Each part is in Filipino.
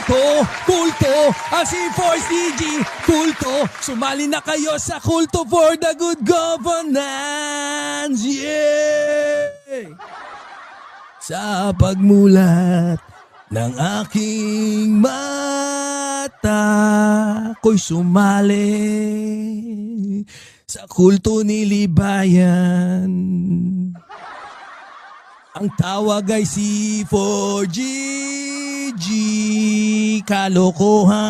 Kulto, ang C4 CG, kulto, sumali na kayo sa kulto for the good governance, yay! Sa pagmulat ng aking mata, ko'y sumali sa kulto ni Libayan. Ang tawag ay C4GG, kalokohan.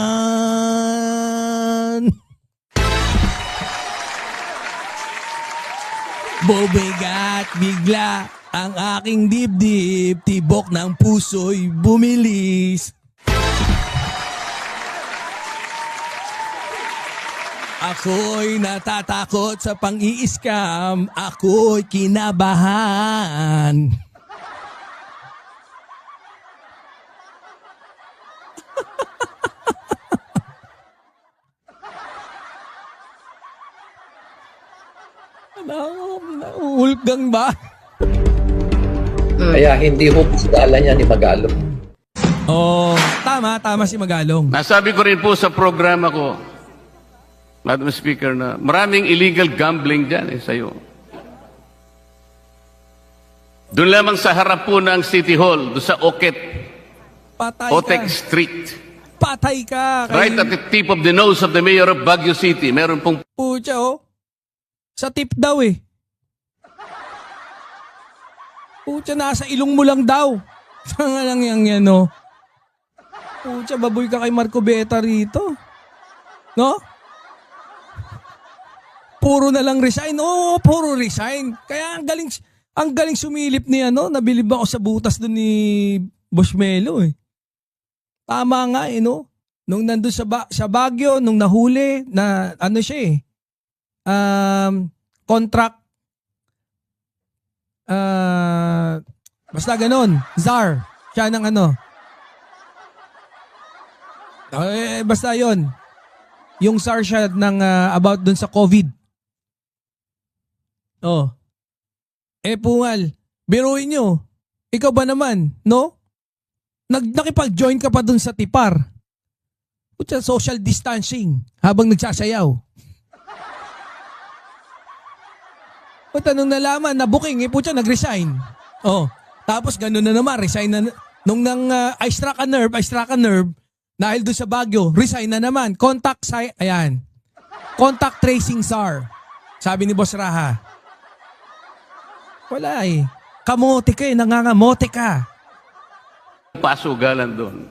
Bumigat bigla ang aking dibdib, tibok ng puso'y bumilis. Ako'y natatakot sa pang-i-scam, ako'y kinabahan. Hulgang ba? Kaya hindi ho pisdala niya ni Magalong. Oh, tama si Magalong. Nasabi ko rin po sa programa ko, Madam Speaker, na maraming illegal gambling dyan sa'yo. Doon lamang sa harap po ng City Hall, doon sa Patay Otek ka. Street. Patay ka. Right at the tip of the nose of the mayor of Baguio City, meron pong Pucha, oh. Sa tip daw eh. Pucha, nasa ilong mo lang daw. Sanga lang yan, no? Pucha, baboy ka kay Marco Beta rito. No? Puro na lang resign. Oo, puro resign. Kaya ang galing sumilip ni nabilib ako sa butas doon ni Boss Melo eh. Tama nga eh, no? Nung nandun sa Baguio, nung nahuli, na ano siya eh, contract, basta ganon, czar, siya ng basta yon, yung czar siya ng about dun sa COVID. Oh. Pungal, biruin nyo, ikaw ba naman, no? Nakipag-join ka pa dun sa tipar. Putya, social distancing habang nagsasayaw. Putya, nung nalaman na booking, putya, nag-resign. Oh, tapos ganun na naman, resign na. Nung I struck a nerve, dahil doon sa Baguio, resign na naman. Contact tracing czar. Sabi ni Boss Raha. Wala eh. Kamote ka eh, nangangamote ka. pasugalan doon.